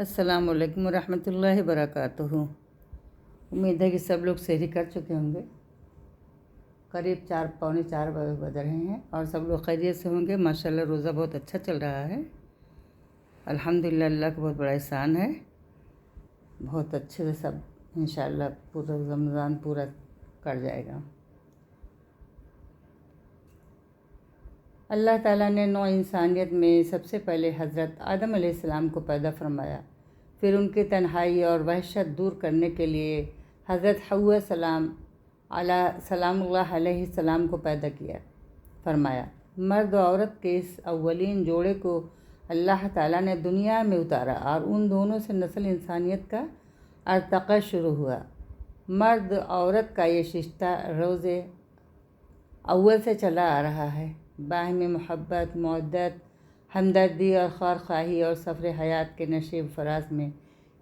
अस्सलाम वालेकुम रहमतुल्लाहि वबरकातुहू। उम्मीद है कि सब लोग सहरी कर चुके होंगे। करीब 4 पौने 4 बज रहे हैं और सब लोग खैरियत से होंगे। माशाल्लाह रोज़ा बहुत अच्छा चल रहा है। अल्हम्दुलिल्लाह, अल्लाह का बहुत बड़ा एहसान है। बहुत अच्छे से सब इंशाअल्लाह पूरा रमज़ान पूरा कर जाएगा। अल्लाह ताला ने नौ इंसानियत में सबसे पहले हज़रत आदम अलैहिस्सलाम को पैदा फरमाया। फिर उनकी तन्हाई और वहशत दूर करने के लिए हज़रत हव्वा सलामुल्लाह अलैहिस्सलाम को पैदा किया फरमाया। मर्द और औरत के इस अव्वलीन जोड़े को अल्लाह ताला ने दुनिया में उतारा और उन दोनों से नस्ल इंसानियत का अर्तक़ा शुरू हुआ। मर्द औरत का ये रिश्ता रोज़े अव्वल से चला आ रहा है। बाहिमी मोहब्बत, मौद्दत, हमदर्दी और खैरख़्वाही और सफ़र हयात के नशीब फराज में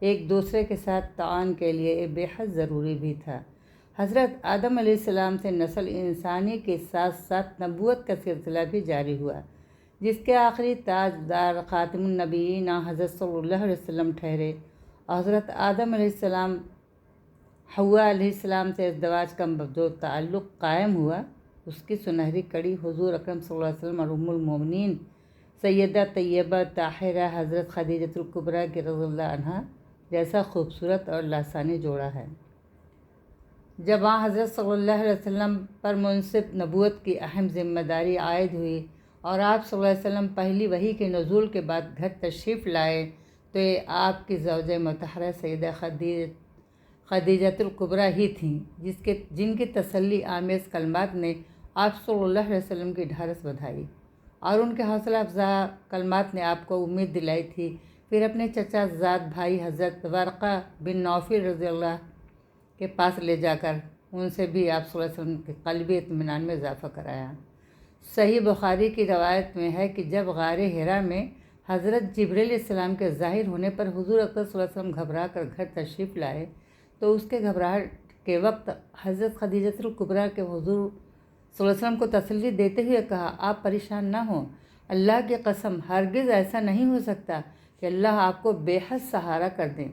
एक दूसरे के साथ तान के लिए बेहद ज़रूरी भी था। हज़रत आदम अलैहिस्सलाम से नस्ल इंसानी के साथ साथ नबूवत का सिलसिला भी जारी हुआ, जिसके आखिरी ताजदार ख़ातिमुन नबीयीन हज़रत सल्लल्लाहु अलैहि वसल्लम ठहरे। हज़रत आदम अलैहिस्सलाम हव्वा अलैहिस्सलाम से इज़्दिवाज का जो ताल्लुक़ कायम हुआ, उसकी सुनहरी कड़ी हुज़ूर अकरम सल्लल्लाहु अलैहि वसल्लम और उम्मुल मोमिनीन सैयदा तैयबा ताहिरा हज़रत खदीजतुल कुबरा की रज़ियल्लाहु अन्हा जैसा खूबसूरत और लासानी जोड़ा है। जब वहाँ हज़रत सल्लल्लाहु अलैहि वसल्लम पर मुनसिब नबूवत की अहम ज़िम्मेदारी आयद हुई और आप सल्लल्लाहु अलैहि वसल्लम पहली वही के नुज़ूल के बाद घर तशरीफ़ लाए, तो ये आपकी ज़ौजे मुतहरा सैयदा खदीजतुल कुबरा ही थीं, जिनकी तसल्ली आमेज़ कलमात ने आप सल्लल्लाहु अलैहि वसल्लम की ढारस बधाई और उनके हौसला अफ़ज़ा कलमात ने आपको उम्मीद दिलाई थी। फिर अपने चचा ज़ाद भाई हज़रत वरक़ा बिन नौफ़ल रज़ियल्लाहु के पास ले जाकर उनसे भी आप सल्लल्लाहु अलैहि वसल्लम के क़ल्बी इत्मीनान में इज़ाफ़ा कराया। सही बुखारी की रवायत में है कि जब गारे हिरा में हज़रत जिब्रील अलैहिस्सलाम के ज़ाहिर होने पर हुज़ूर अकरम सल्लल्लाहु अलैहि वसल्लम घबरा कर घर तशरीफ़ लाए, तो उसके घबराहट के वक्त हज़रत खदीजतुल कुबरा के हुज़ूर सल्लल्लाहु अलैहि वसल्लम को तसल्ली देते हुए कहा, आप परेशान ना हों, अल्लाह की कसम हरगिज़ ऐसा नहीं हो सकता कि अल्लाह आपको बेहद सहारा कर दें।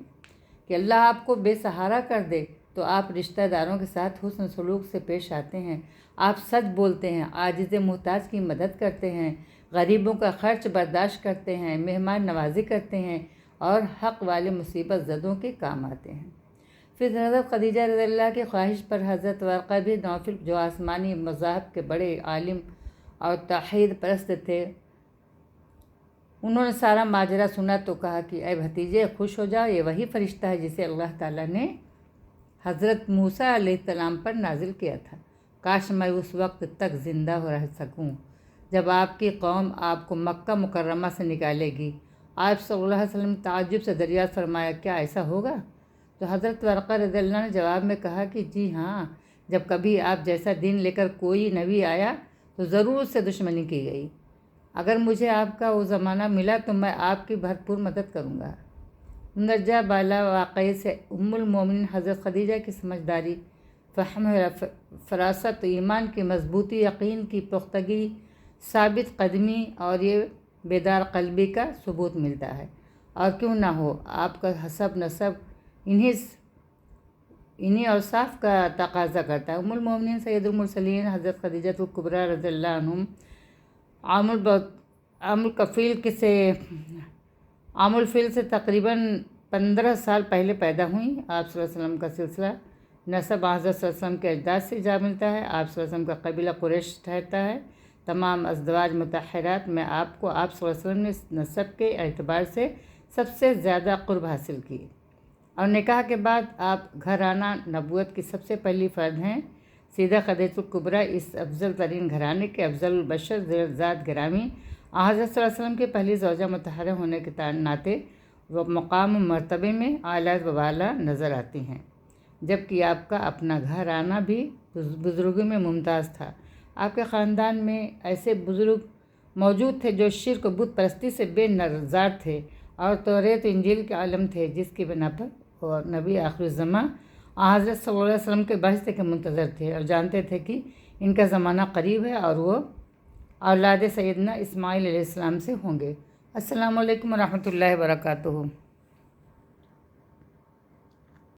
कि अल्लाह आपको बेसहारा कर दे तो आप रिश्तेदारों के साथ हुस्न सलूक से पेश आते हैं, आप सच बोलते हैं, आजिज़ मोहताज की मदद करते हैं, गरीबों का खर्च बर्दाश्त करते हैं, मेहमान नवाजी करते हैं और हक़ वाले मुसीबत ज़दों के काम आते हैं। फिर हज़रत खदीजा रज़ियल्लाहु की ख्वाहिश पर हज़रत वरक़ा बिन नौफ़ल जो आसमानी मज़ाहब के बड़े आलिम और तौहीद परस्त थे, उन्होंने सारा माजरा सुना तो कहा कि ऐ भतीजे खुश हो जाओ, ये वही फ़रिश्ता है जिसे अल्लाह ताला ने हज़रत मूसा अलैहिस्सलाम पर नाजिल किया था। काश मैं उस वक्त तक ज़िंदा हो रह सकूं जब आपकी कौम आपको मक्का मुकर्रमा से निकालेगी। आप सल्लल्लाहु अलैहि वसल्लम ताज्जुब से दरियाफ़त फरमाया, क्या ऐसा होगा? तो हज़रत वरक़ा रज़ियल्लाहु ने जवाब में कहा कि जी हाँ, जब कभी आप जैसा दिन लेकर कोई नबी आया तो ज़रूर उससे दुश्मनी की गई। अगर मुझे आपका वो ज़माना मिला तो मैं आपकी भरपूर मदद करूँगा। नज्जा बाला वाक़े से उम्मुल मोमिनीन हज़रत खदीजा की समझदारी, फ़हम, फ़रासत, ईमान की मजबूती, यकीन की पुख्तगी, साबित कदमी और ये बेदार क़ल्बी का सबूत मिलता है। और क्यों ना हो, आपका हसब नसब इन्हीं औसाफ का तकाज़ा करता है। उम्मुल मोमिनीन सैयदुल मुरसलीन हज़रत खदीजतुल कुबरा रज़ियल्लाहु अन्हुम आमुल फ़िल से तकरीबन 15 साल पहले पैदा हुई। आप सल्लल्लाहु अलैहि वसल्लम का सिलसिला नसब हज़रत सल्लल्लाहु अलैहि वसल्लम के अजदाद से जा मिलता है। आप सल्लल्लाहु अलैहि वसल्लम का कबीला कुरैश ठहरता है। तमाम अज़वाज मुतहरात में आपको आप सल्लल्लाहु अलैहि वसल्लम ने नसब के एतबार से सबसे ज़्यादा क़ुर्ब हासिल की और निकाह के बाद आप घराना नबूवत की सबसे पहली फ़र्द हैं। सीधा खदीजतुल कुबरा इस अफजल तरीन घराने के अफजल बशर ज़ात गिरामी हज़रत सल्लल्लाहु अलैहि वसल्लम की पहली ज़ौजा मुतहरा होने के नाते वो मकाम मर्तबे में आला वाला नज़र आती हैं, जबकि आपका अपना घराना भी बुज़ुर्गों में मुमताज़ था। आपके ख़ानदान में ऐसे बुज़ुर्ग मौजूद थे जो शिर्क बुत परस्ती से बेनज़ार थे और तौरेत इंजील के आलम थे, जिसकी बिना पर और नबी आखिर ज़मा हज़रत सल्लल्लाहु अलैहि वसल्लम के बहस्ते के मुंतज़र थे और जानते थे कि इनका ज़माना करीब है और वो औलाद सैयदना इस्माईल अलैहिस्सलाम से होंगे। अस्सलामु अलैकुम रहमतुल्लाहि व बरकातुहू।